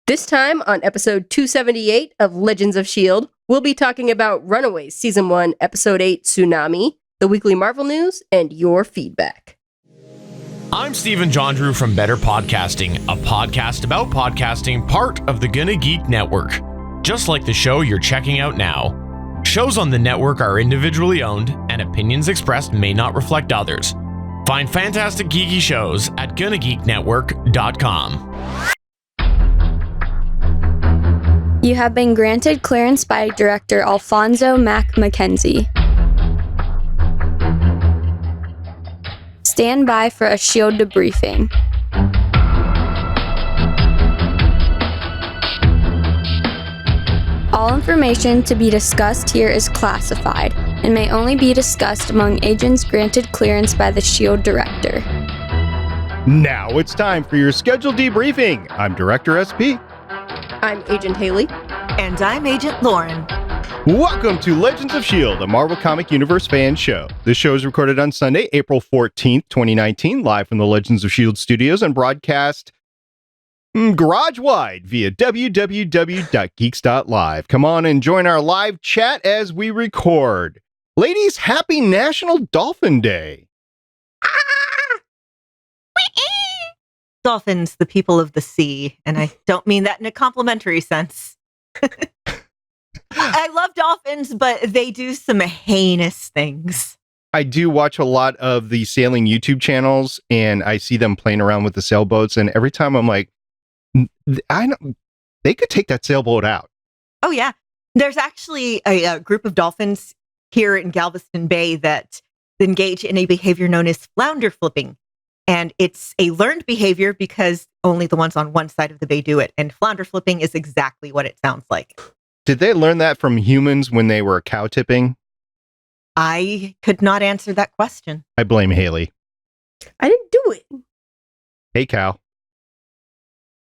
This time on episode 278 of Legends of S.H.I.E.L.D., we'll be talking about Runaways Season 1, Episode 8, Tsunami, the weekly Marvel news, and your feedback. I'm Stephen John Drew from Better Podcasting, a podcast about podcasting, part of the Gonna Geek Network. Just like the show you're checking out now. Shows on the network are individually owned, and opinions expressed may not reflect others. Find fantastic geeky shows at GonnaGeekNetwork.com. You have been granted clearance by director Alfonso Mack Mackenzie. Stand by for a S.H.I.E.L.D. debriefing. All information to be discussed here is classified and may only be discussed among agents granted clearance by the S.H.I.E.L.D. director. Now it's time for your scheduled debriefing. I'm Director SP. I'm Agent Haley. And I'm Agent Lauren. Welcome to Legends of S.H.I.E.L.D., a Marvel Comic Universe fan show. This show is recorded on Sunday, April 14th, 2019, live from the Legends of S.H.I.E.L.D. studios and broadcast garage-wide via www.geeks.live. Come on and join our live chat as we record. Ladies, happy National Dolphin Day. Dolphins, the people of the sea, and I don't mean that in a complimentary sense. I love dolphins, but they do some heinous things. I do watch a lot of the sailing YouTube channels, and I see them playing around with the sailboats, and every time I'm like, I know they could take that sailboat out. Oh, yeah. There's actually a group of dolphins here in Galveston Bay that engage in a behavior known as flounder flipping. And it's a learned behavior because only the ones on one side of the bay do it. And flounder flipping is exactly what it sounds like. Did they learn that from humans when they were cow tipping? I could not answer that question. I blame Haley. I didn't do it. Hey, cow.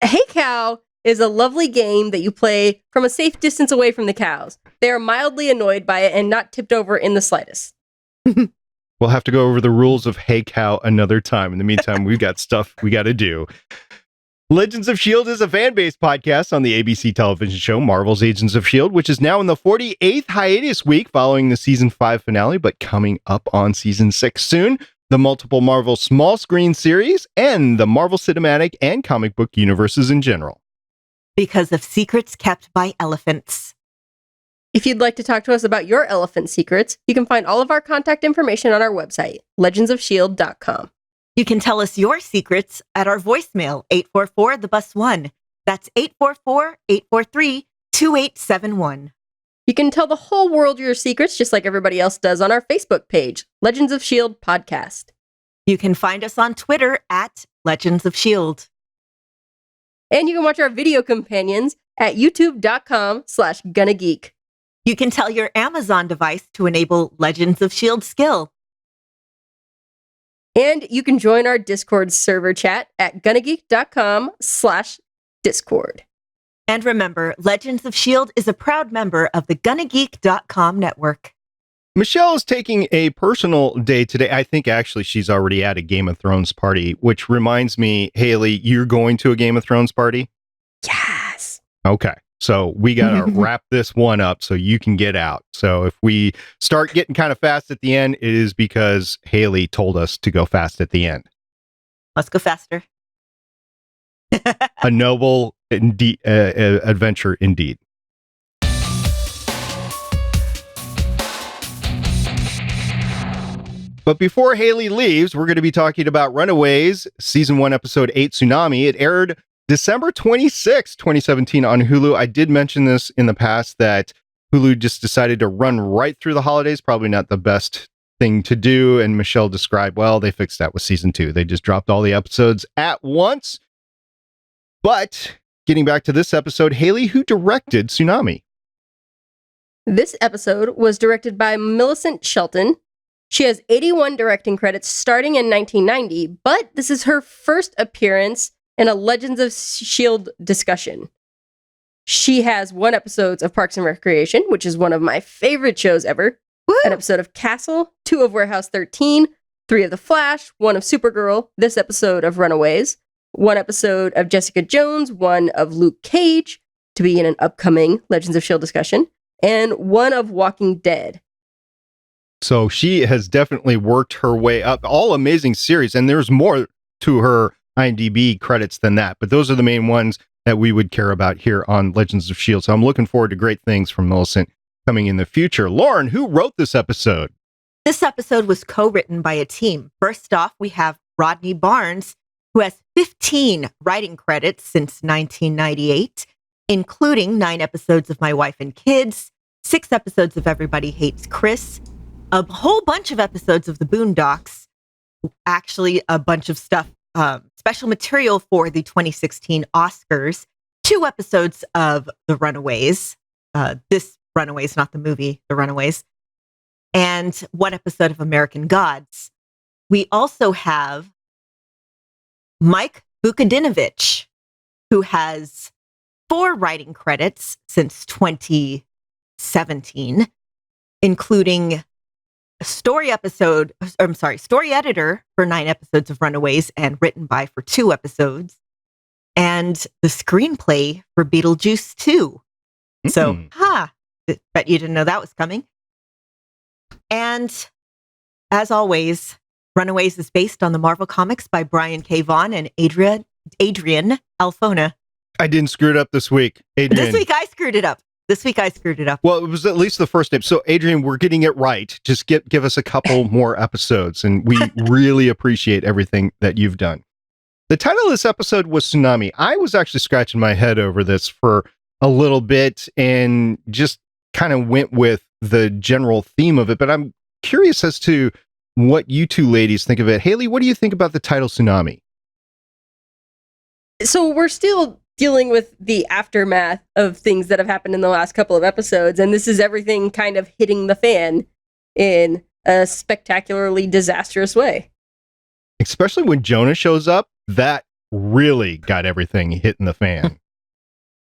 Hey Cow is a lovely game that you play from a safe distance away from the cows. They are mildly annoyed by it and not tipped over in the slightest. We'll have to go over the rules of Hey Cow another time. In the meantime, we've got stuff we got to do. Legends of S.H.I.E.L.D. is a fan-based podcast on the ABC television show Marvel's Agents of S.H.I.E.L.D., which is now in the 48th hiatus week following the season 5 finale, but coming up on season 6 soon. The multiple Marvel small screen series, and the Marvel cinematic and comic book universes in general. Because of secrets kept by elephants. If you'd like to talk to us about your elephant secrets, you can find all of our contact information on our website, legendsofshield.com. You can tell us your secrets at our voicemail, 844-THE-BUS-1. That's 844-843-2871. You can tell the whole world your secrets just like everybody else does on our Facebook page, Legends of S.H.I.E.L.D. Podcast. You can find us on Twitter at Legends of S.H.I.E.L.D. And you can watch our video companions at youtube.com/GonnaGeek. You can tell your Amazon device to enable Legends of S.H.I.E.L.D. skill. And you can join our Discord server chat at GonnaGeek.com/Discord. And remember, Legends of S.H.I.E.L.D. is a proud member of the GonnaGeek.com network. Michelle is taking a personal day today. I think actually she's already at a Game of Thrones party, which reminds me, Haley, you're going to a Game of Thrones party? Yes. Okay. So we got to wrap this one up so you can get out. So if we start getting kind of fast at the end, it is because Haley told us to go fast at the end. Let's go faster. A noble adventure indeed. But before Haley leaves, we're going to be talking about Runaways, Season 1, Episode 8, Tsunami. It aired December 26, 2017 on Hulu. I did mention this in the past that Hulu just decided to run right through the holidays. Probably not the best thing to do. And Michelle described, well, they fixed that with Season 2. They just dropped all the episodes at once. But getting back to this episode, Haley, who directed Tsunami? This episode was directed by Millicent Shelton. She has 81 directing credits starting in 1990, but this is her first appearance in a Legends of S.H.I.E.L.D. discussion. She has 1 episode of Parks and Recreation, which is one of my favorite shows ever, Woo! An episode of Castle, 2 of Warehouse 13, 3 of The Flash, 1 of Supergirl, this episode of Runaways, one episode of Jessica Jones, one of Luke Cage to be in an upcoming Legends of S.H.I.E.L.D. discussion, and one of Walking Dead. So she has definitely worked her way up. All amazing series, and there's more to her IMDb credits than that, but those are the main ones that we would care about here on Legends of S.H.I.E.L.D. So I'm looking forward to great things from Millicent coming in the future. Lauren, who wrote this episode? This episode was co-written by a team. First off, we have Rodney Barnes, who has 15 writing credits since 1998, including 9 episodes of My Wife and Kids, 6 episodes of Everybody Hates Chris, a whole bunch of episodes of The Boondocks, actually a bunch of stuff, special material for the 2016 Oscars, 2 episodes of The Runaways, this Runaways, not the movie, The Runaways, and 1 episode of American Gods. We also have Mike Vukadinovich, who has 4 writing credits since 2017, including a story editor for 9 episodes of Runaways and written by for 2 episodes, and the screenplay for Beetlejuice 2. So, bet you didn't know that was coming. And as always, Runaways is based on the Marvel Comics by Brian K. Vaughan and Adrian Alfona. I didn't screw it up this week, Adrian. This week I screwed it up. Well, it was at least the first name. So, Adrian, we're getting it right. Just give us a couple more episodes, and we really appreciate everything that you've done. The title of this episode was Tsunami. I was actually scratching my head over this for a little bit and just kind of went with the general theme of it, but I'm curious as to what you two ladies think of it. Haley, what do you think about the title Tsunami? So we're still dealing with the aftermath of things that have happened in the last couple of episodes, and this is everything kind of hitting the fan in a spectacularly disastrous way. Especially when Jonah shows up, that really got everything hitting the fan.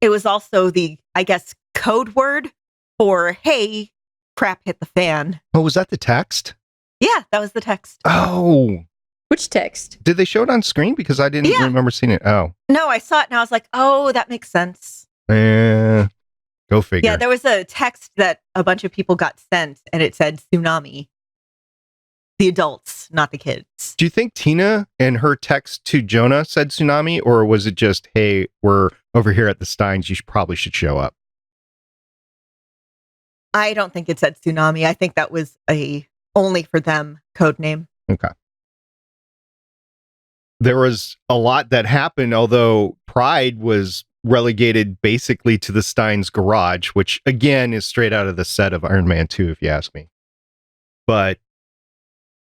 It was also the, I guess, code word for, hey, crap hit the fan. Oh, was that the text? Yeah, that was the text. Oh. Which text? Did they show it on screen? Because I didn't remember seeing it. Oh. No, I saw it and I was like, oh, that makes sense. Go figure. Yeah, there was a text that a bunch of people got sent and it said Tsunami. The adults, not the kids. Do you think Tina and her text to Jonah said Tsunami, or was it just, hey, we're over here at the Steins, you probably should show up? I don't think it said Tsunami. I think that was a only for them code name. Okay. There was a lot that happened, although Pride was relegated basically to the Steins' garage, which again is straight out of the set of Iron Man 2, if you ask me. But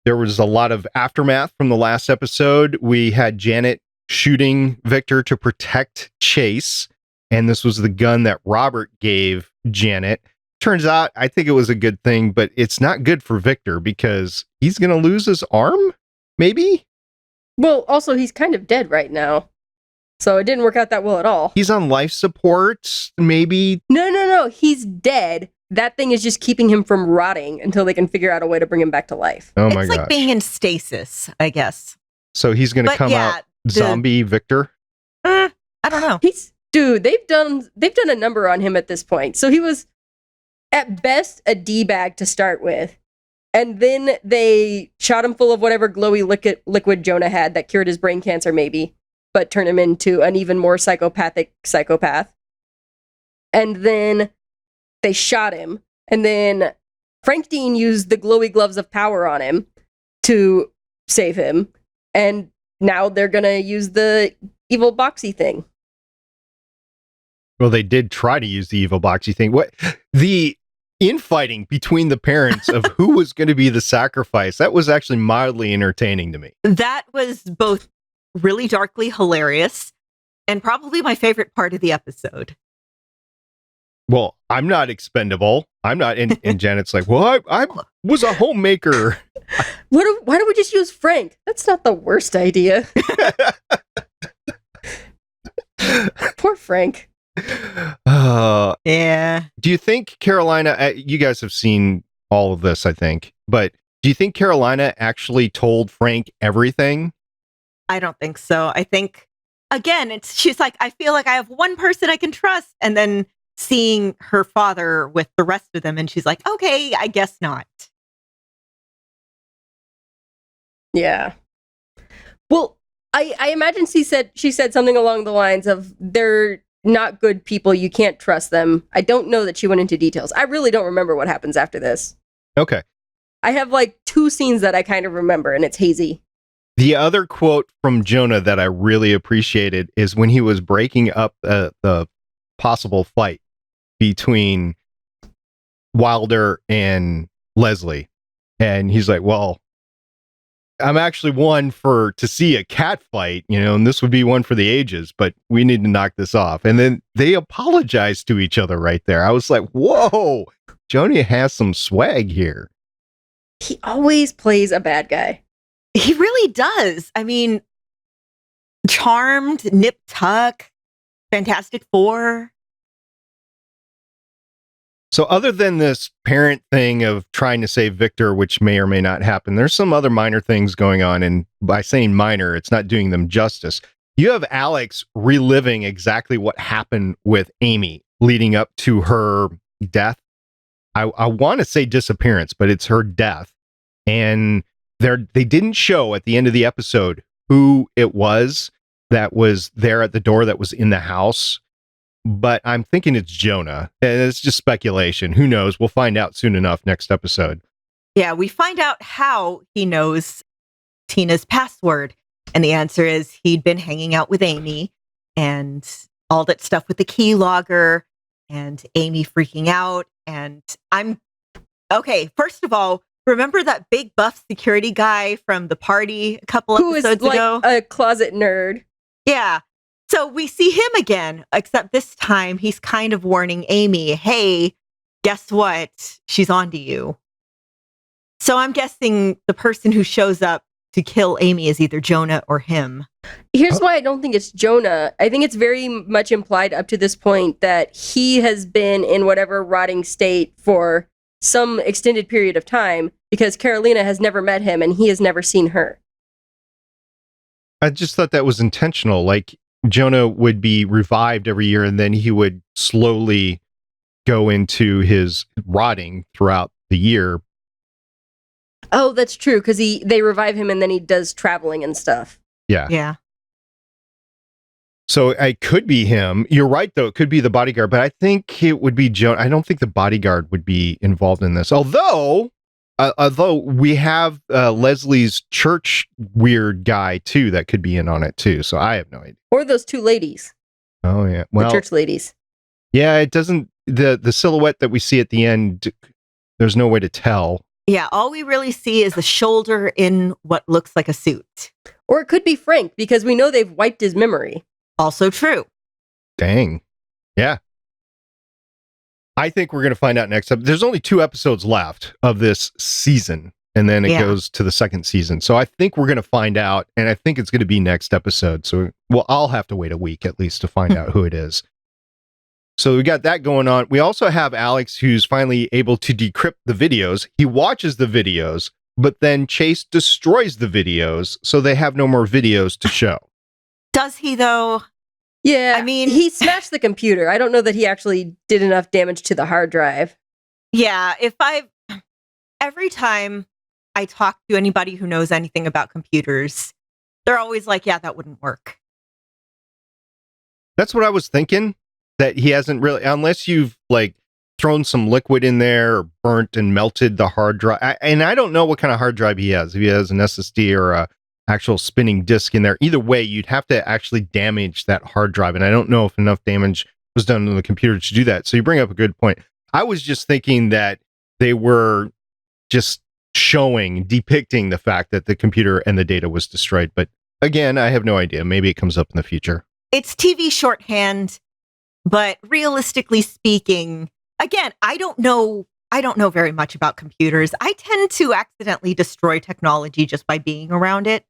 there was a lot of aftermath from the last episode. We had Janet shooting Victor to protect Chase, and this was the gun that Robert gave Janet. Turns out, I think it was a good thing, but it's not good for Victor because he's going to lose his arm, maybe? Well, also, he's kind of dead right now. So it didn't work out that well at all. He's on life support, maybe? No. He's dead. That thing is just keeping him from rotting until they can figure out a way to bring him back to life. Oh my gosh. It's like being in stasis, I guess. So he's going to come out zombie Victor? I don't know. They've done a number on him at this point. So he was, at best, a D-bag to start with. And then they shot him full of whatever glowy liquid Jonah had that cured his brain cancer, maybe, but turned him into an even more psychopathic psychopath. And then they shot him. And then Frank Dean used the glowy gloves of power on him to save him. And now they're going to use the evil boxy thing. Well, they did try to use the evil boxy thing. What the infighting between the parents of who was going to be the sacrifice, that was actually mildly entertaining to me. That was both really darkly hilarious and probably my favorite part of the episode. Well, I'm not expendable. I'm not. And Janet's like, well, I was a homemaker. Why don't we just use Frank? That's not the worst idea. Poor Frank. Yeah. Do you think Carolina, you guys have seen all of this, I think, but do you think Carolina actually told Frank everything? I don't think so. I think again, she's like, I feel like I have one person I can trust. And then seeing her father with the rest of them, and she's like, okay, I guess not. Yeah. Well, I imagine she said something along the lines of, they're not good people, you can't trust them. I don't know that she went into details. I really don't remember what happens after this. Okay. I have like 2 scenes that I kind of remember, and it's hazy. The other quote from Jonah that I really appreciated is when he was breaking up the possible fight between Wilder and Leslie. And he's like, well, I'm actually one to see a cat fight, and this would be one for the ages, but we need to knock this off. And then they apologize to each other right there. I was like, whoa, Jonah has some swag here. He always plays a bad guy. He really does. I mean, Charmed, Nip Tuck, Fantastic Four. So other than this parent thing of trying to save Victor, which may or may not happen, there's some other minor things going on. And by saying minor, it's not doing them justice. You have Alex reliving exactly what happened with Amy leading up to her death. I want to say disappearance, but it's her death. And they didn't show at the end of the episode who it was that was there at the door that was in the house. But I'm thinking it's Jonah. And it's just speculation. Who knows? We'll find out soon enough next episode. Yeah, we find out how he knows Tina's password. And the answer is he'd been hanging out with Amy and all that stuff with the key logger and Amy freaking out. And okay, first of all, remember that big buff security guy from the party a couple episodes ago? Who is like a closet nerd. Yeah. So we see him again, except this time he's kind of warning Amy, hey, guess what? She's onto you. So I'm guessing the person who shows up to kill Amy is either Jonah or him. Here's why I don't think it's Jonah. I think it's very much implied up to this point that he has been in whatever rotting state for some extended period of time because Carolina has never met him and he has never seen her. I just thought that was intentional. Like Jonah would be revived every year and then he would slowly go into his rotting throughout the year. Oh, that's true, because they revive him and then he does traveling and stuff. Yeah. Yeah. So it could be him. You're right, though. It could be the bodyguard, but I think it would be Jonah. I don't think the bodyguard would be involved in this. Although we have Leslie's church weird guy, too, that could be in on it, too. So I have no idea. Or those 2 ladies. Oh, yeah. Well, the church ladies. Yeah, it doesn't... The silhouette that we see at the end, there's no way to tell. Yeah, all we really see is the shoulder in what looks like a suit. Or it could be Frank, because we know they've wiped his memory. Also true. Dang. Yeah. I think we're going to find out next episode. There's only 2 episodes left of this season, and then it goes to the second season. So I think we're going to find out, and I think it's going to be next episode. So, I'll have to wait a week at least to find out who it is. So we got that going on. We also have Alex, who's finally able to decrypt the videos. He watches the videos, but then Chase destroys the videos, so they have no more videos to show. Does he, though? Yeah, I mean, he smashed the computer. I don't know that he actually did enough damage to the hard drive. Yeah, every time I talk to anybody who knows anything about computers, they're always like, yeah, that wouldn't work. That's what I was thinking, that he hasn't really, unless you've like thrown some liquid in there or burnt and melted the hard drive. And I don't know what kind of hard drive he has, if he has an SSD or a actual spinning disk in there. Either way, you'd have to actually damage that hard drive. And I don't know if enough damage was done to the computer to do that. So you bring up a good point. I was just thinking that they were just depicting the fact that the computer and the data was destroyed. But again, I have no idea. Maybe it comes up in the future. It's TV shorthand, but realistically speaking, again, I don't know very much about computers. I tend to accidentally destroy technology just by being around it.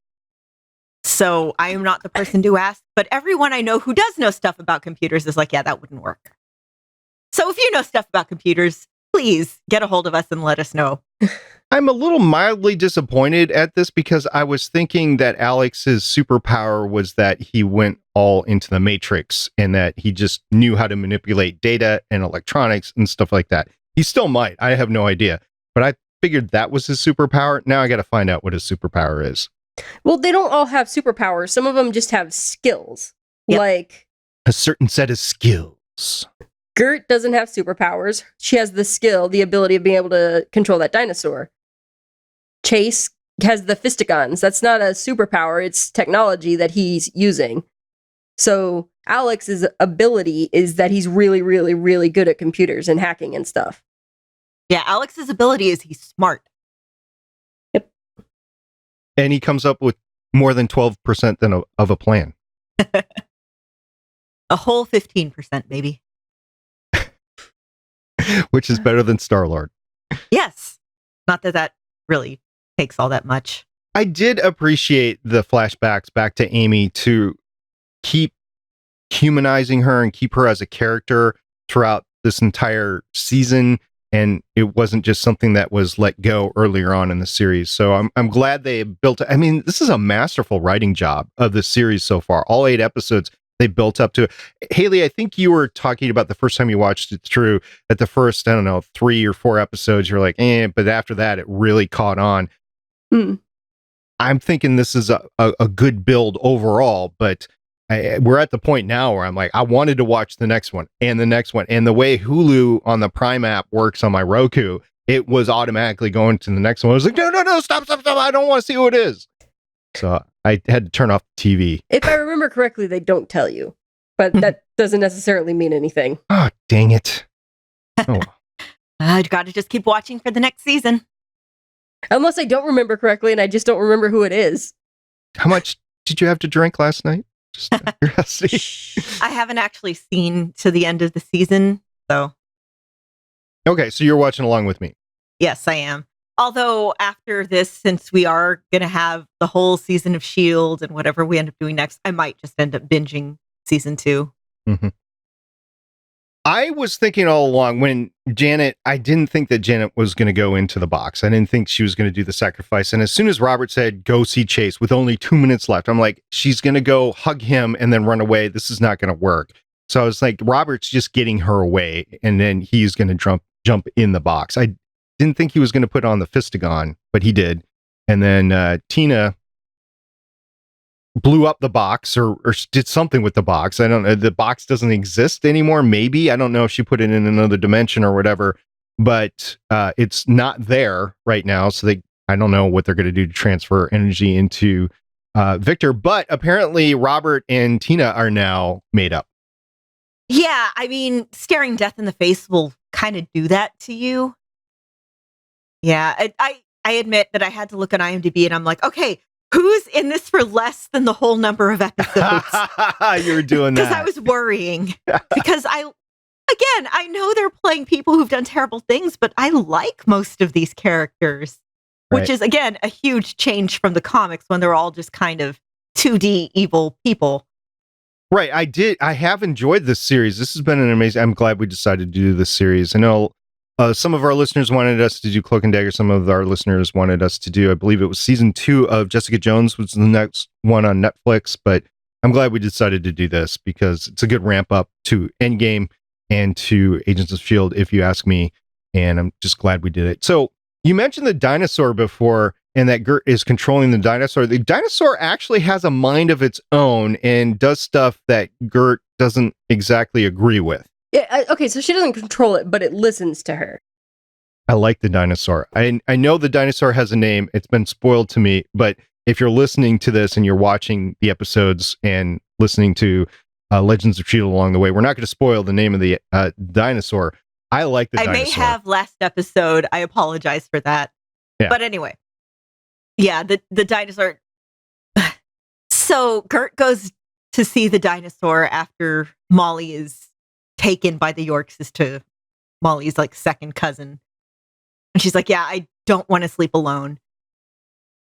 So I am not the person to ask, but everyone I know who does know stuff about computers is like, yeah, that wouldn't work. So if you know stuff about computers, please get a hold of us and let us know. I'm a little mildly disappointed at this because I was thinking that Alex's superpower was that he went all into the Matrix and that he just knew how to manipulate data and electronics and stuff like that. He still might. I have no idea. But I figured that was his superpower. Now I got to find out what his superpower is. Well, they don't all have superpowers. Some of them just have skills. Yep. Like A certain set of skills. Gert doesn't have superpowers. She has the skill, the ability of being able to control that dinosaur. Chase has the fistigons. That's not a superpower. It's technology that he's using. So Alex's ability is that he's really, really, really good at computers and hacking and stuff. Yeah, Alex's ability is he's smart. And he comes up with more than 12% of a plan. A whole 15%, maybe. Which is better than Star-Lord. Yes. Not that that really takes all that much. I did appreciate the flashbacks back to Amy to keep humanizing her and keep her as a character throughout this entire season. And it wasn't just something that was let go earlier on in the series. So I'm glad they built it. I mean, this is a masterful writing job of the series so far. All 8 episodes they built up to it. Haley, I think you were talking about the first time you watched it through at the first, 3 or 4 episodes, you're like, but after that, it really caught on. I'm thinking this is a good build overall, but we're at the point now where I'm like, I wanted to watch the next one and the next one. And the way Hulu on the Prime app works on my Roku, it was automatically going to the next one. I was like, no, stop. I don't want to see who it is. So I had to turn off the TV. If I remember correctly, they don't tell you, but that doesn't necessarily mean anything. Oh, dang it. Oh. I've got to just keep watching for the next season. Unless I don't remember correctly and I just don't remember who it is. How much did you have to drink last night? Just out of curiosity. I haven't actually seen to the end of the season, so. Okay, so you're watching along with me. Yes, I am. Although after this, since we are going to have the whole season of S.H.I.E.L.D. and whatever we end up doing next, I might just end up binging season 2. Mm-hmm. I was thinking all along when I didn't think that Janet was going to go into the box. I didn't think she was going to do the sacrifice. And as soon as Robert said, go see Chase with only 2 minutes left, I'm like, she's going to go hug him and then run away. This is not going to work. So I was like, Robert's just getting her away and then he's going to jump in the box. I didn't think he was going to put on the fistigon, but he did. And then Tina blew up the box or did something with the box. I don't know. The box doesn't exist anymore. Maybe. I don't know if she put it in another dimension or whatever, but it's not there right now. So I don't know what they're going to do to transfer energy into Victor, but apparently Robert and Tina are now made up. Yeah. I mean, staring death in the face will kind of do that to you. Yeah. I admit that I had to look on IMDb and I'm like, okay, who's in this for less than the whole number of episodes? You were doing that. Because I was worrying. Because I know they're playing people who've done terrible things, but I like most of these characters, which is, again, a huge change from the comics when they're all just kind of 2D evil people. Right. I have enjoyed this series. This has been an amazing. I'm glad we decided to do this series. I know some of our listeners wanted us to do Cloak and Dagger. Some of our listeners wanted us to do, I believe it was season 2 of Jessica Jones, was the next one on Netflix. But I'm glad we decided to do this because it's a good ramp up to Endgame and to Agents of S.H.I.E.L.D., if you ask me. And I'm just glad we did it. So you mentioned the dinosaur before and that Gert is controlling the dinosaur. The dinosaur actually has a mind of its own and does stuff that Gert doesn't exactly agree with. Yeah, okay, so she doesn't control it, but it listens to her. I like the dinosaur. I know the dinosaur has a name. It's been spoiled to me, but if you're listening to this and you're watching the episodes and listening to Legends of S.H.I.E.L.D. along the way, we're not going to spoil the name of the dinosaur. I like the dinosaur. I may have last episode. I apologize for that. Yeah. But anyway, yeah, the dinosaur. So Gert goes to see the dinosaur after Molly is taken by the Yorks as to Molly's like second cousin. And she's like, yeah, I don't want to sleep alone.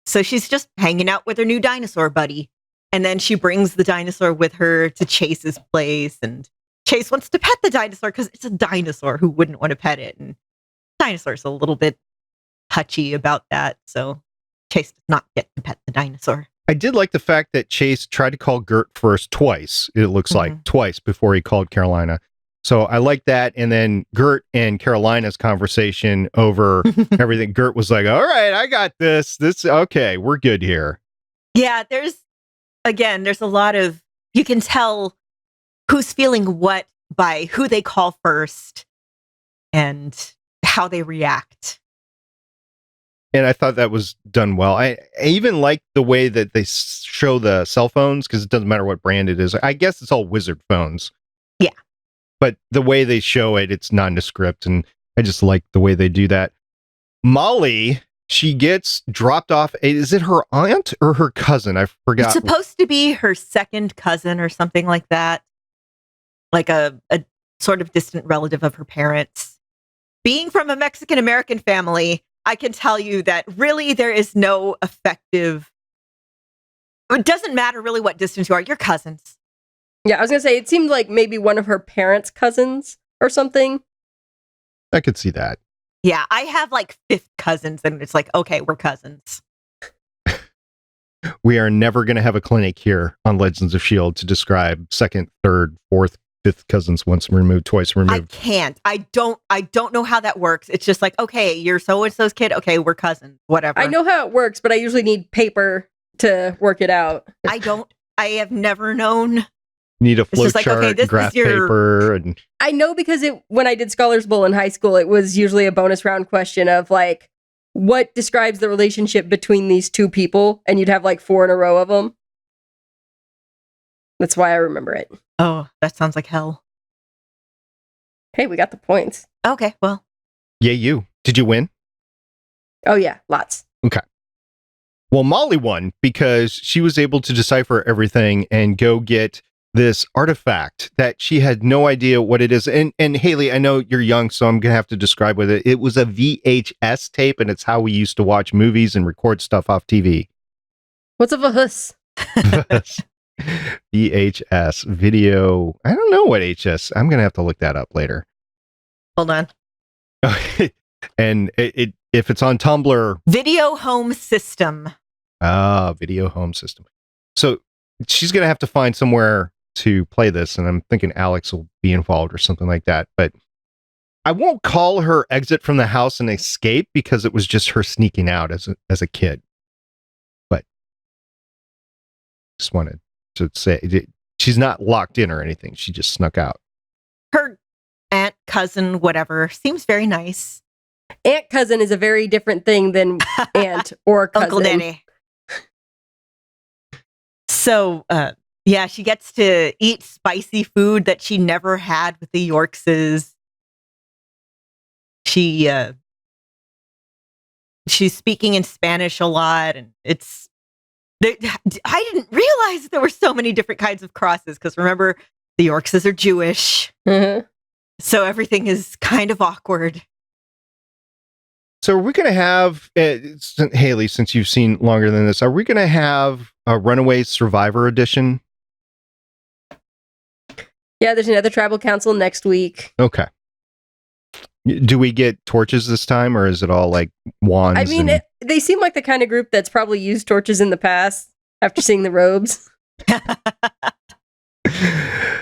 So she's just hanging out with her new dinosaur buddy. And then she brings the dinosaur with her to Chase's place. And Chase wants to pet the dinosaur because it's a dinosaur. Who wouldn't want to pet it? And dinosaur's a little bit touchy about that, so Chase does not get to pet the dinosaur. I did like the fact that Chase tried to call Gert first twice. It looks like twice before he called Carolina. So I like that. And then Gert and Carolina's conversation over everything. Gert was like, all right, I got this. Okay, we're good here. Yeah, there's a lot of, you can tell who's feeling what by who they call first and how they react. And I thought that was done well. I even like the way that they show the cell phones, because it doesn't matter what brand it is. I guess it's all Wizard phones. Yeah. But the way they show it, it's nondescript. And I just like the way they do that. Molly, she gets dropped off. Is it her aunt or her cousin? I forgot. It's supposed to be her second cousin or something like that. Like a sort of distant relative of her parents. Being from a Mexican-American family, I can tell you that really there is no effective, it doesn't matter really what distance you are, you're cousins. Yeah, I was going to say, it seemed like maybe one of her parents' cousins or something. I could see that. Yeah, I have like fifth cousins, and it's like, okay, we're cousins. We are never going to have a clinic here on Legends of S.H.I.E.L.D. to describe second, third, fourth, fifth cousins once removed, twice removed. I can't. I don't know how that works. It's just like, okay, you're so-and-so's kid. Okay, we're cousins. Whatever. I know how it works, but I usually need paper to work it out. I have never known. Need a flow chart, okay, this graph is your paper, and I know because when I did Scholars Bowl in high school, it was usually a bonus round question of like, what describes the relationship between these two people? And you'd have like 4 in a row of them. That's why I remember it. Oh, that sounds like hell. Hey, we got the points. Okay, well. Yeah, you. Did you win? Oh, yeah, lots. Okay. Well, Molly won because she was able to decipher everything and go get this artifact that she had no idea what it is. And Haley, I know you're young, so I'm going to have to describe what it was. A VHS tape, and it's how we used to watch movies and record stuff off TV. What's a VHS? VHS video. I don't know what HS. I'm going to have to look that up later. Hold on. And it if it's on Tumblr. Video home system. Video home system. So she's going to have to find somewhere to play this, and I'm thinking Alex will be involved or something like that. But I won't call her exit from the house an escape because it was just her sneaking out as a kid. But just wanted to say she's not locked in or anything. She just snuck out. Her aunt, cousin, whatever, seems very nice. Aunt cousin is a very different thing than aunt or cousin. Uncle Danny. So, yeah, she gets to eat spicy food that she never had with the Yorkses. She's speaking in Spanish a lot, and I didn't realize there were so many different kinds of crosses, because remember, the Yorkses are Jewish. Mm-hmm. So everything is kind of awkward. So are we going to have, Haley, since you've seen longer than this, are we going to have a Runaways Survivor Edition? Yeah, there's another tribal council next week. Okay. Do we get torches this time, or is it all like wands? I mean, they seem like the kind of group that's probably used torches in the past after seeing the robes.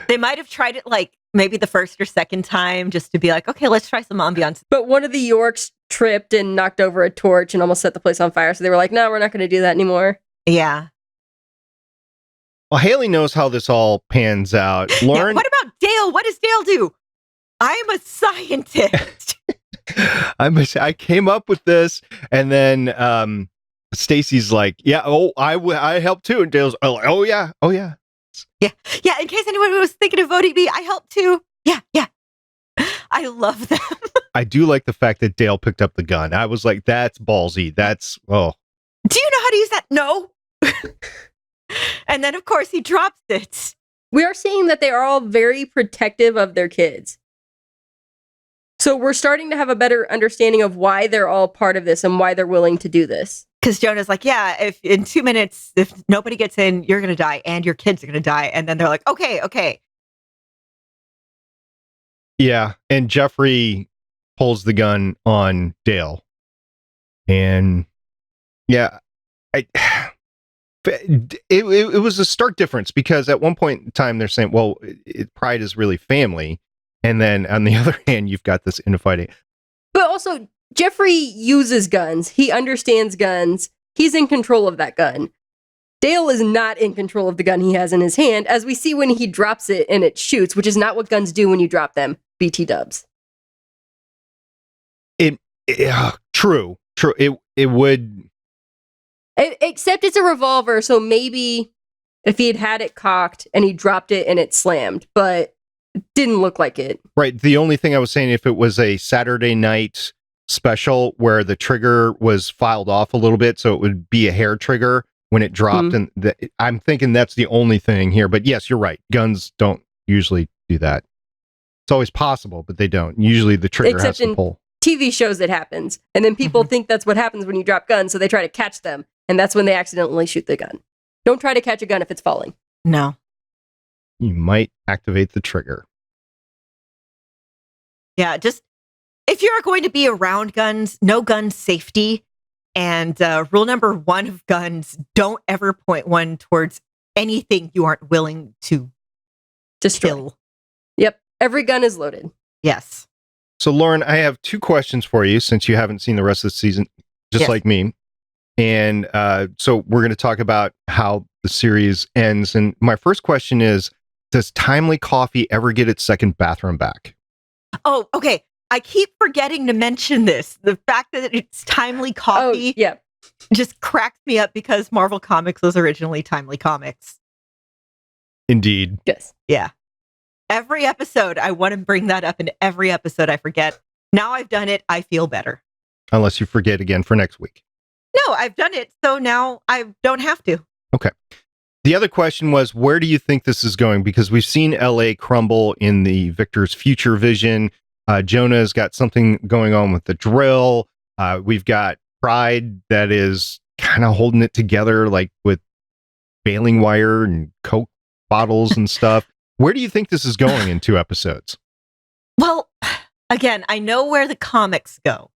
They might have tried it like maybe the first or second time just to be like, okay, let's try some ambiance. But one of the Yorks tripped and knocked over a torch and almost set the place on fire. So they were like, no, we're not going to do that anymore. Yeah. Well, Haley knows how this all pans out. Lauren, yeah, what about Dale? What does Dale do? I'm a scientist. I came up with this, and then Stacy's like, "Yeah, I helped too," and Dale's like, "Oh yeah." Yeah. In case anyone was thinking of voting me, I helped too. Yeah. I love them. I do like the fact that Dale picked up the gun. I was like, "That's ballsy." Do you know how to use that? No. And then, of course, he drops it. We are seeing that they are all very protective of their kids. So we're starting to have a better understanding of why they're all part of this and why they're willing to do this. Because Jonah's like, yeah, if in 2 minutes, if nobody gets in, you're going to die and your kids are going to die. And then they're like, okay. Yeah. And Jeffrey pulls the gun on Dale. And yeah, it was a stark difference because at one point in time they're saying, well, Pride is really family. And then on the other hand, you've got this infighting. But also, Jeffrey uses guns. He understands guns. He's in control of that gun. Dale is not in control of the gun he has in his hand, as we see when he drops it and it shoots, which is not what guns do when you drop them. BT dubs. True. It would. Except it's a revolver, so maybe if he had it cocked and he dropped it and it slammed, but it didn't look like it. Right. The only thing I was saying, if it was a Saturday night special where the trigger was filed off a little bit, so it would be a hair trigger when it dropped, and I'm thinking that's the only thing here. But yes, you're right. Guns don't usually do that. It's always possible, but they don't. Usually the trigger has to pull. TV shows it happens, and then people think that's what happens when you drop guns, so they try to catch them, and that's when they accidentally shoot the gun. Don't try to catch a gun if it's falling. No. You might activate the trigger. Yeah, just if you're going to be around guns, no gun safety. And rule number 1 of guns, don't ever point one towards anything you aren't willing to destroy. Kill. Yep, every gun is loaded. Yes. So, Lauren, I have 2 questions for you since you haven't seen the rest of the season, just like me. And so we're going to talk about how the series ends. And my first question is, does Timely Coffee ever get its second bathroom back? Oh, okay. I keep forgetting to mention this. The fact that it's Timely Coffee just cracks me up because Marvel Comics was originally Timely Comics. Indeed. Yes. Yeah. Every episode, I want to bring that up, and every episode I forget. Now I've done it, I feel better. Unless you forget again for next week. No, I've done it, so now I don't have to. Okay. The other question was, where do you think this is going? Because we've seen LA crumble in the Victor's future vision. Jonah's got something going on with the drill. We've got Pride that is kind of holding it together, like with baling wire and Coke bottles and stuff. Where do you think this is going in 2 episodes? Well, again, I know where the comics go.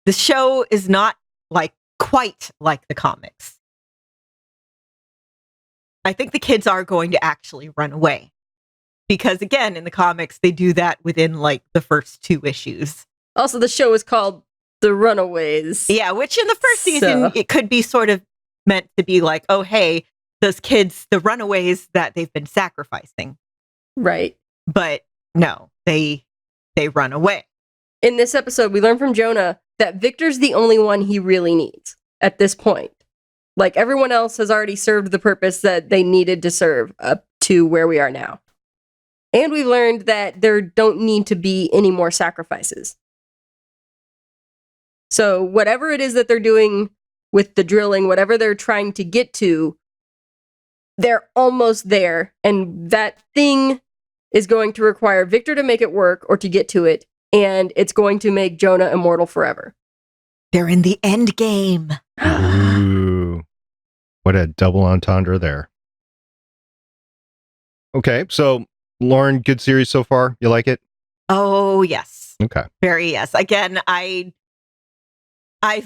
The show is not quite like the comics. I think the kids are going to actually run away. Because again, in the comics, they do that within the first 2 issues. Also, the show is called The Runaways. Yeah, which in the first season, it could be sort of meant to be like, oh, hey, those kids, the runaways that they've been sacrificing. Right. But no, they run away. In this episode, we learn from Jonah that Victor's the only one he really needs at this point. Like, everyone else has already served the purpose that they needed to serve up to where we are now. And we've learned that there don't need to be any more sacrifices. So whatever it is that they're doing with the drilling, whatever they're trying to get to, they're almost there. And that thing is going to require Victor to make it work or to get to it. And it's going to make Jonah immortal forever. They're in the end game. Ooh, what a double entendre there. Okay, so Lauren, good series so far. You like it? Oh, yes. Okay. Very yes. Again, I've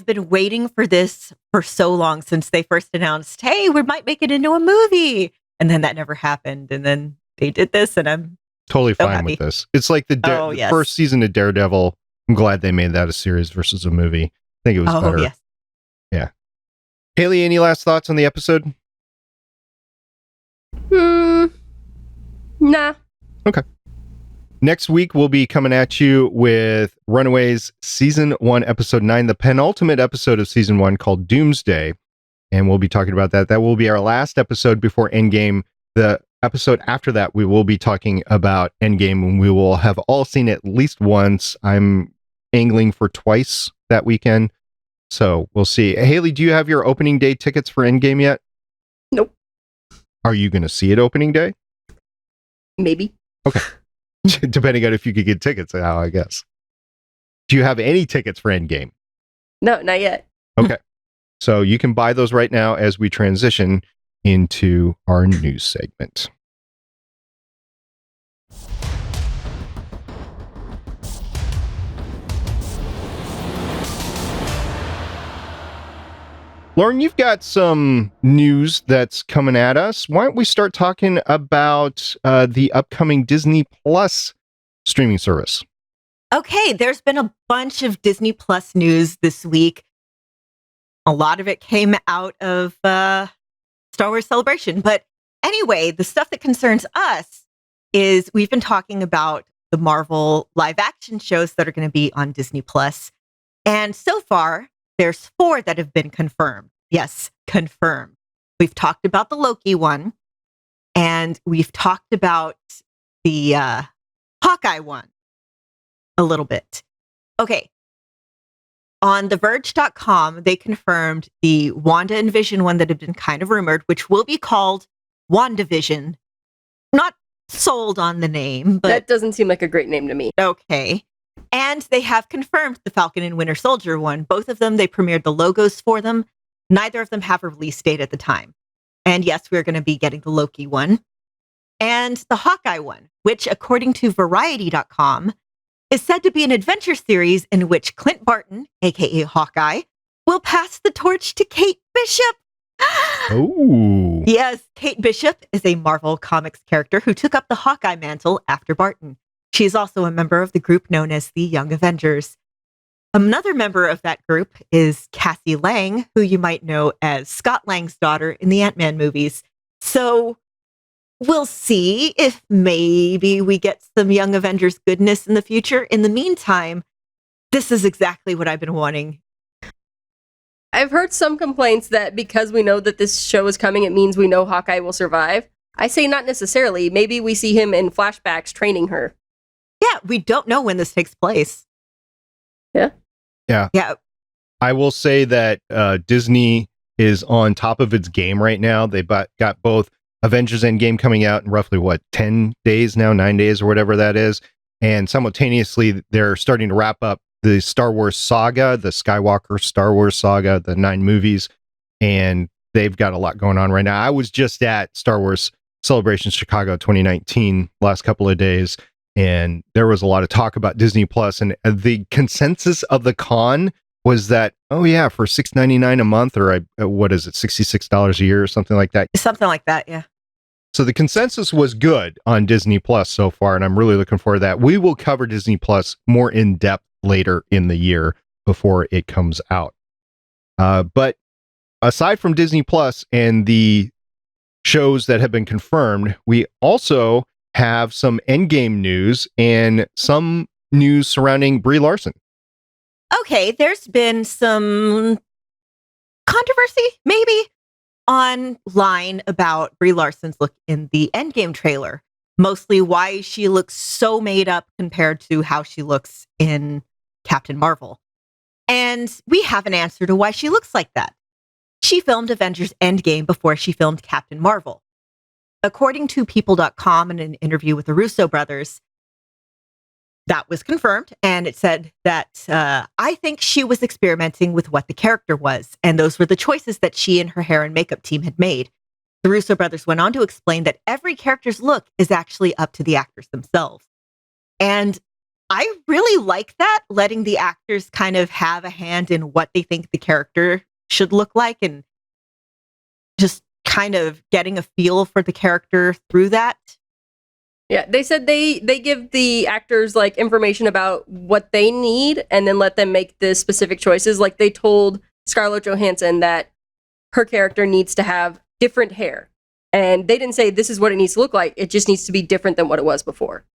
been waiting for this for so long since they first announced, hey, we might make it into a movie. And then that never happened. And then they did this, and I'm totally so fine happy with this. It's like the yes. first season of Daredevil. I'm glad they made that a series versus a movie. I think it was better. Yes. Yeah. Haley, any last thoughts on the episode? Nah. Okay. Next week, we'll be coming at you with Runaways Season 1, Episode 9, the penultimate episode of Season 1 called Doomsday. And we'll be talking about that. That will be our last episode before Endgame. The episode after that, we will be talking about Endgame, and we will have all seen it at least once. I'm angling for twice that weekend. So we'll see. Haley, do you have your opening day tickets for Endgame yet? Nope. Are you going to see it opening day? Maybe. Okay. Depending on if you could get tickets now, I guess. Do you have any tickets for Endgame? No, not yet. Okay. So you can buy those right now as we transition into our news segment. Lauren, you've got some news that's coming at us. Why don't we start talking about the upcoming Disney Plus streaming service? Okay, there's been a bunch of Disney Plus news this week. A lot of it came out of Star Wars Celebration. But anyway, the stuff that concerns us is we've been talking about the Marvel live action shows that are going to be on Disney Plus. And so far, there's 4 that have been confirmed. Yes, confirmed. We've talked about the Loki one, and we've talked about the Hawkeye one a little bit. Okay. On TheVerge.com, they confirmed the Wanda and Vision one that had been kind of rumored, which will be called WandaVision. Not sold on the name, but That doesn't seem like a great name to me. okay. And they have confirmed the Falcon and Winter Soldier one. Both of them, they premiered the logos for them. Neither of them have a release date at the time. And yes, we're going to be getting the Loki one. And the Hawkeye one, which according to Variety.com, is said to be an adventure series in which Clint Barton, aka Hawkeye, will pass the torch to Kate Bishop. Oh. Yes, Kate Bishop is a Marvel Comics character who took up the Hawkeye mantle after Barton. She's also a member of the group known as the Young Avengers. Another member of that group is Cassie Lang, who you might know as Scott Lang's daughter in the Ant-Man movies. So we'll see if maybe we get some Young Avengers goodness in the future. In the meantime, this is exactly what I've been wanting. I've heard some complaints that because we know that this show is coming, it means we know Hawkeye will survive. I say not necessarily. Maybe we see him in flashbacks training her. Yeah, we don't know when this takes place. Yeah. Yeah. I will say that Disney is on top of its game right now. They got both Avengers Endgame coming out in roughly, 10 days now, 9 days or whatever that is. And simultaneously, they're starting to wrap up the Star Wars saga, the Skywalker Star Wars saga, the 9 movies. And they've got a lot going on right now. I was just at Star Wars Celebration Chicago 2019 last couple of days. And there was a lot of talk about Disney Plus, and the consensus of the con was that, oh yeah, for $6.99 a month, or what is it, $66 a year or something like that. Something like that, yeah. So the consensus was good on Disney Plus so far, and I'm really looking forward to that. We will cover Disney Plus more in depth later in the year before it comes out. But aside from Disney Plus and the shows that have been confirmed, we also have some Endgame news and some news surrounding Brie Larson. Okay, there's been some controversy, maybe, online about Brie Larson's look in the Endgame trailer. Mostly why she looks so made up compared to how she looks in Captain Marvel. And we have an answer to why she looks like that. She filmed Avengers Endgame before she filmed Captain Marvel. According to People.com in an interview with the Russo brothers, that was confirmed, and it said that I think she was experimenting with what the character was, and those were the choices that she and her hair and makeup team had made. The Russo brothers went on to explain that every character's look is actually up to the actors themselves. And I really like that, letting the actors kind of have a hand in what they think the character should look like, and just kind of getting a feel for the character through that. Yeah, they said they give the actors like information about what they need and then let them make the specific choices. Like they told Scarlett Johansson that her character needs to have different hair. And they didn't say this is what it needs to look like. It just needs to be different than what it was before.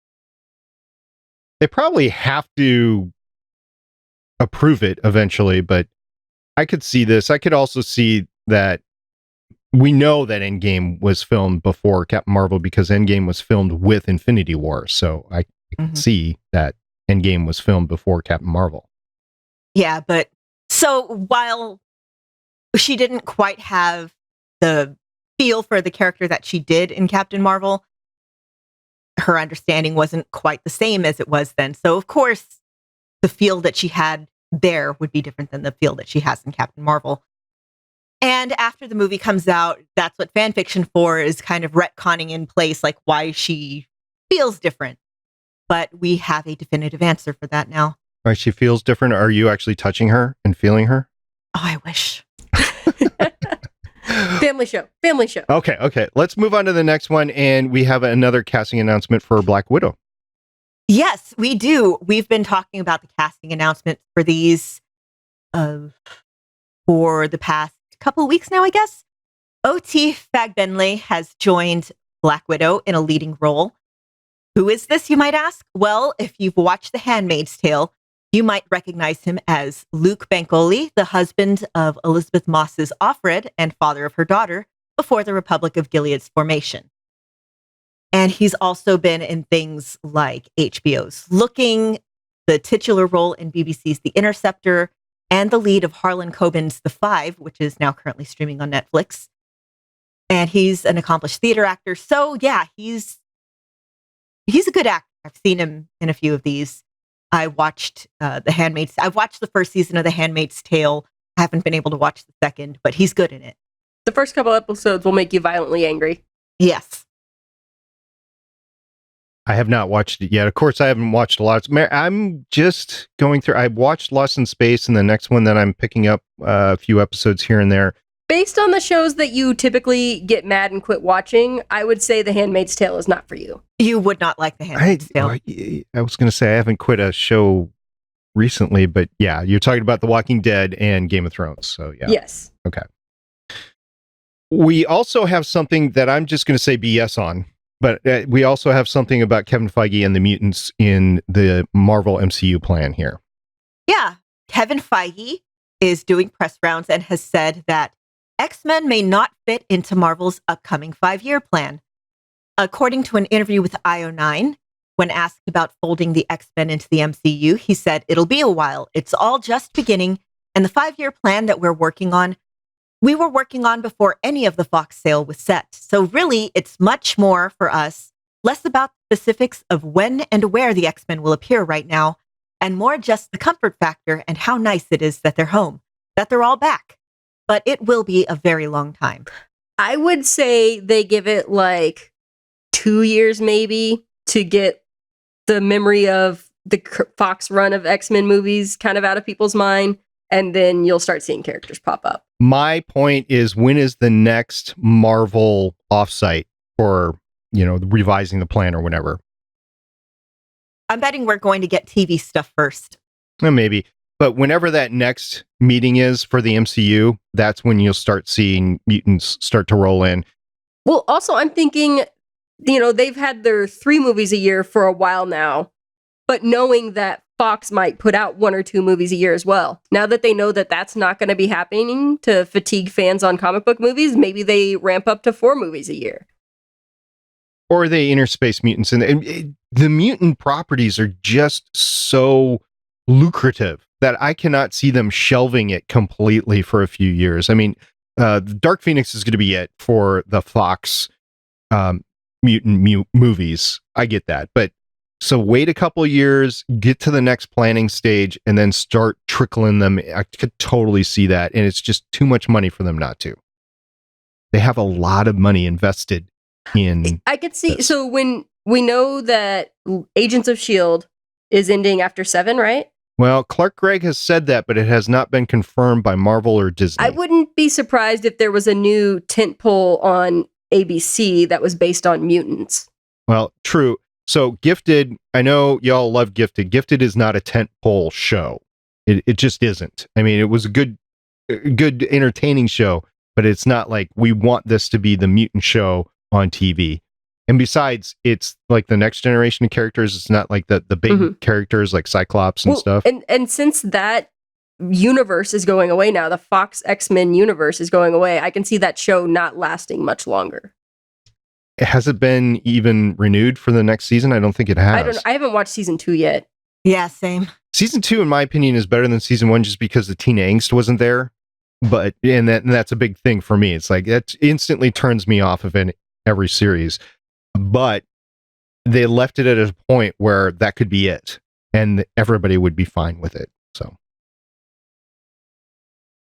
They probably have to approve it eventually, but I could see this. I could also see that we know that Endgame was filmed before Captain Marvel because Endgame was filmed with Infinity War. So I can see that Endgame was filmed before Captain Marvel. Yeah, but so while she didn't quite have the feel for the character that she did in Captain Marvel, her understanding wasn't quite the same as it was then. So of course, the feel that she had there would be different than the feel that she has in Captain Marvel. And after the movie comes out, that's what fan fiction for is kind of retconning in place, like why she feels different. But we have a definitive answer for that now. Why she feels different? Are you actually touching her and feeling her? Oh, I wish. Family show. Family show. Okay. Let's move on to the next one. And we have another casting announcement for Black Widow. Yes, we do. We've been talking about the casting announcements for these for the past couple of weeks now, I guess. O.T. Fagbenle has joined Black Widow in a leading role. Who is this, you might ask? Well, if you've watched The Handmaid's Tale, you might recognize him as Luke Bankole, the husband of Elizabeth Moss's Offred and father of her daughter before the Republic of Gilead's formation. And he's also been in things like HBO's Looking, the titular role in BBC's The Interceptor, and the lead of Harlan Coben's The Five, which is now currently streaming on Netflix. And he's an accomplished theater actor. So yeah, he's a good actor. I've seen him in a few of these. I watched I've watched the first season of The Handmaid's Tale. I haven't been able to watch the second, but he's good in it. The first couple episodes will make you violently angry. Yes. I have not watched it yet. Of course, I haven't watched a lot. I'm just going through. I watched Lost in Space, and the next one that I'm picking up a few episodes here and there. Based on the shows that you typically get mad and quit watching, I would say The Handmaid's Tale is not for you. You would not like The Handmaid's Tale. I was going to say I haven't quit a show recently, but yeah, you're talking about The Walking Dead and Game of Thrones. So yeah. Yes. Okay. We also have something that I'm just going to say BS on. But we also have something about Kevin Feige and the mutants in the Marvel MCU plan here. Yeah. Kevin Feige is doing press rounds and has said that X-Men may not fit into Marvel's upcoming 5-year plan. According to an interview with IO9, when asked about folding the X-Men into the MCU, he said, "It'll be a while. It's all just beginning. And the 5-year plan that we were working on before any of the Fox sale was set. So really, it's much more for us, less about the specifics of when and where the X-Men will appear right now, and more just the comfort factor and how nice it is that they're home, that they're all back. But it will be a very long time." I would say they give it like 2 years maybe to get the memory of the Fox run of X-Men movies kind of out of people's mind, and then you'll start seeing characters pop up. My point is, when is the next Marvel offsite for, revising the plan or whatever? I'm betting we're going to get TV stuff first. Well, maybe. But whenever that next meeting is for the MCU, that's when you'll start seeing mutants start to roll in. Well, also, I'm thinking, they've had their 3 movies a year for a while now, but knowing that Fox might put out 1 or 2 movies a year as well. Now that they know that that's not going to be happening to fatigue fans on comic book movies, maybe they ramp up to 4 movies a year. Or they interspace mutants. And the mutant properties are just so lucrative that I cannot see them shelving it completely for a few years. I mean, Dark Phoenix is going to be it for the Fox mutant movies. I get that. But so wait a couple of years, get to the next planning stage, and then start trickling them. I could totally see that. And it's just too much money for them not to. They have a lot of money invested in. I could see. this. So when we know that Agents of S.H.I.E.L.D. is ending after 7, right? Well, Clark Gregg has said that, but it has not been confirmed by Marvel or Disney. I wouldn't be surprised if there was a new tentpole on ABC that was based on mutants. Well, true. So Gifted, I know y'all love Gifted. Gifted is not a tentpole show. It just isn't. I mean, it was a good entertaining show, but it's not like we want this to be the mutant show on TV. And besides, it's like the next generation of characters. It's not like the big characters like Cyclops and stuff. And since that universe is going away now, the Fox X-Men universe is going away, I can see that show not lasting much longer. Has it been even renewed for the next season? I don't think it has. I haven't watched season 2 yet. Yeah, same. Season 2, in my opinion, is better than season 1 just because the teen angst wasn't there. But and that's a big thing for me. It's like that instantly turns me off of every series. But they left it at a point where that could be it, and everybody would be fine with it. So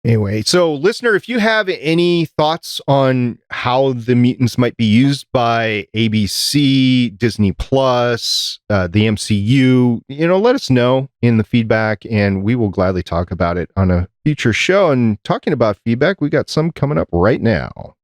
anyway, so listener, if you have any thoughts on how the mutants might be used by ABC, Disney Plus, the MCU, let us know in the feedback, and we will gladly talk about it on a future show. And talking about feedback, we got some coming up right now.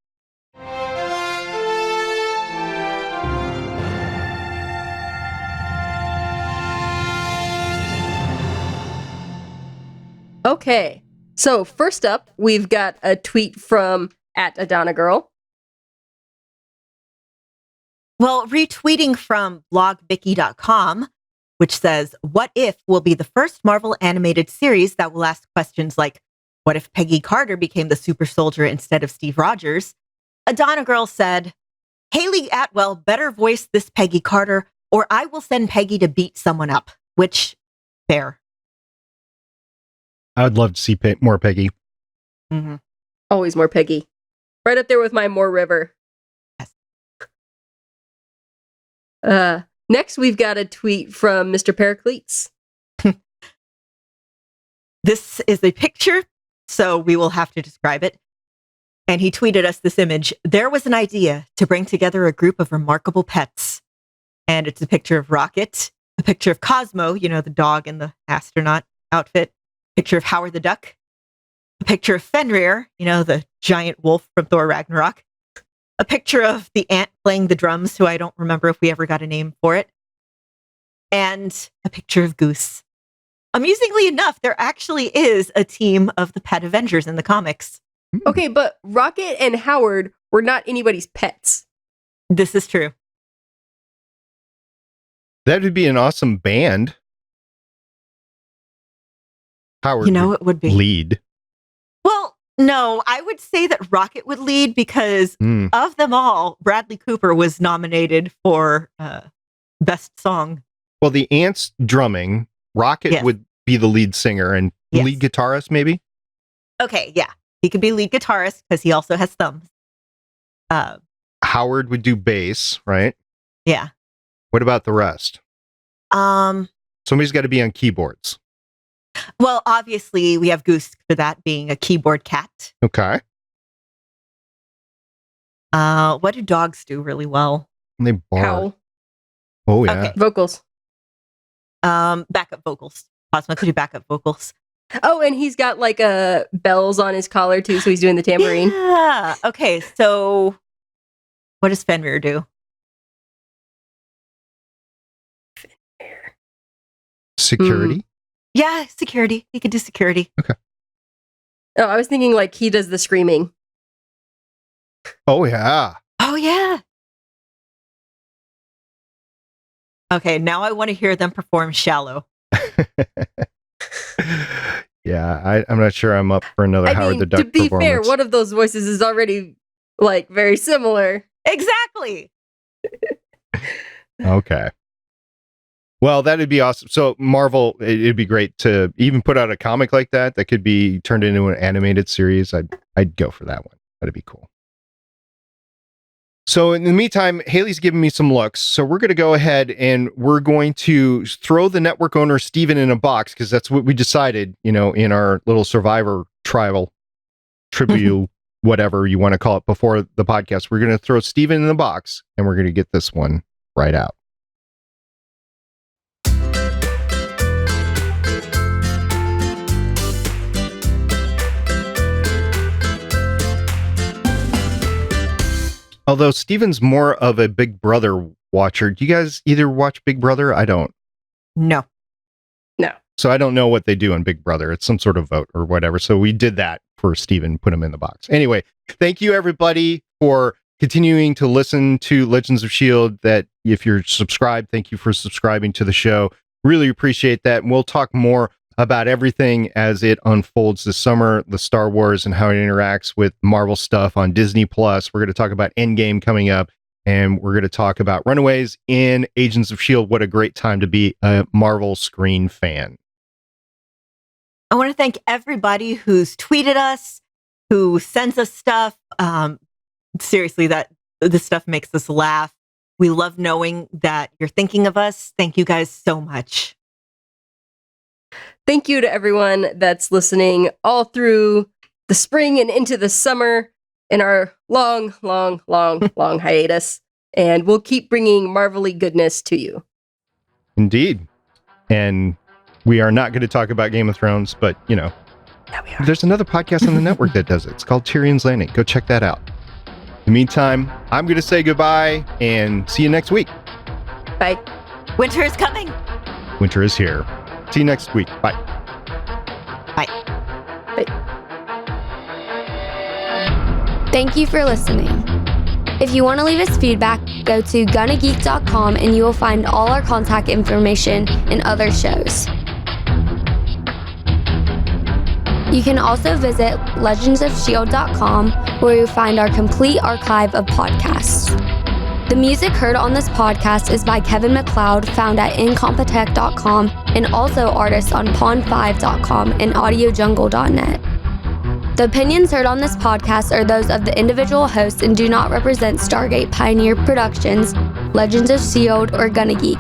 Okay. So first up, we've got a tweet from @AdonnaGirl. Well, retweeting from blogvicky.com, which says, "What If will be the first Marvel animated series that will ask questions like, what if Peggy Carter became the super soldier instead of Steve Rogers?" Adonna Girl said, "Haley Atwell better voice this Peggy Carter, or I will send Peggy to beat someone up," which, fair. I would love to see more Peggy. Mm-hmm. Always more Peggy. Right up there with my more River. Yes. Next, we've got a tweet from Mr. Pericles. This is a picture, so we will have to describe it. And he tweeted us this image. "There was an idea to bring together a group of remarkable pets." And it's a picture of Rocket, a picture of Cosmo, the dog in the astronaut outfit, picture of Howard the Duck, a picture of Fenrir, the giant wolf from Thor Ragnarok, a picture of the ant playing the drums, who I don't remember if we ever got a name for it, and a picture of Goose. Amusingly enough, there actually is a team of the Pet Avengers in the comics. Okay, but Rocket and Howard were not anybody's pets. This is true. That would be an awesome band. Howard It would be. lead. Well, no, I would say that Rocket would lead because of them all, Bradley Cooper was nominated for Best Song. Well, the ants drumming, Rocket would be the lead singer and lead guitarist, maybe? Okay, yeah. He could be lead guitarist because he also has thumbs. Howard would do bass, right? Yeah. What about the rest? Somebody's got to be on keyboards. Well, obviously, we have Goose for that being a keyboard cat. Okay. What do dogs do really well? They bark. Howl. Oh, yeah. Okay. Vocals. Backup vocals. Cosmo could do backup vocals. Oh, and he's got like bells on his collar too, so he's doing the tambourine. Yeah. Okay, so what does Fenrir do? Security? Yeah, security. He could do security. Okay. Oh, I was thinking like he does the screaming. Oh, yeah. Oh, yeah. Okay, now I want to hear them perform Shallow. Yeah, I'm not sure I'm up for another Howard the Duck to be performance. fair, one of those voices is already like very similar. Exactly. Okay. Well, that'd be awesome. So Marvel, it'd be great to even put out a comic like that could be turned into an animated series. I'd go for that one. That'd be cool. So in the meantime, Haley's giving me some looks. So we're going to go ahead and we're going to throw the network owner Steven in a box because that's what we decided, in our little Survivor tribal tribute, whatever you want to call it before the podcast. We're going to throw Steven in the box and we're going to get this one right out. Although Steven's more of a Big Brother watcher. Do you guys either watch Big Brother? I don't. No. So I don't know what they do on Big Brother. It's some sort of vote or whatever. So we did that for Steven, put him in the box. Anyway, thank you everybody for continuing to listen to Legends of S.H.I.E.L.D. That if you're subscribed, thank you for subscribing to the show. Really appreciate that. And we'll talk more about everything as it unfolds this summer, the Star Wars and how it interacts with Marvel stuff on Disney Plus. We're going to talk about Endgame coming up, and we're going to talk about Runaways in Agents of S.H.I.E.L.D. What a great time to be a Marvel screen fan. I want to thank everybody who's tweeted us, who sends us stuff. Seriously, this stuff makes us laugh. We love knowing that you're thinking of us. Thank you guys so much. Thank you to everyone that's listening all through the spring and into the summer in our long hiatus. And we'll keep bringing Marvel-y goodness to you. Indeed. And we are not going to talk about Game of Thrones, but, there's another podcast on the network that does it. It's called Tyrion's Landing. Go check that out. In the meantime, I'm going to say goodbye and see you next week. Bye. Winter is coming. Winter is here. See you next week. Bye. Bye. website. Thank you for listening. If you want to leave us feedback, go to gonnageek.com and you will find all our contact information and other shows. You can also visit legendsofshield.com where you'll find our complete archive of podcasts. The music heard on this podcast is by Kevin MacLeod, found at incompetech.com, and also artists on pond5.com and audiojungle.net. The opinions heard on this podcast are those of the individual hosts and do not represent Stargate Pioneer Productions, Legends of S.H.I.E.L.D, or Gonna Geek.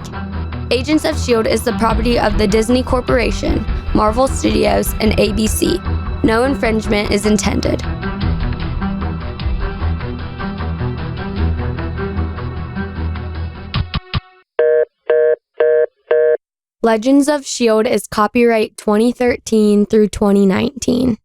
Agents of S.H.I.E.L.D is the property of the Disney Corporation, Marvel Studios, and ABC. No infringement is intended. Legends of S.H.I.E.L.D is copyright 2013 through 2019.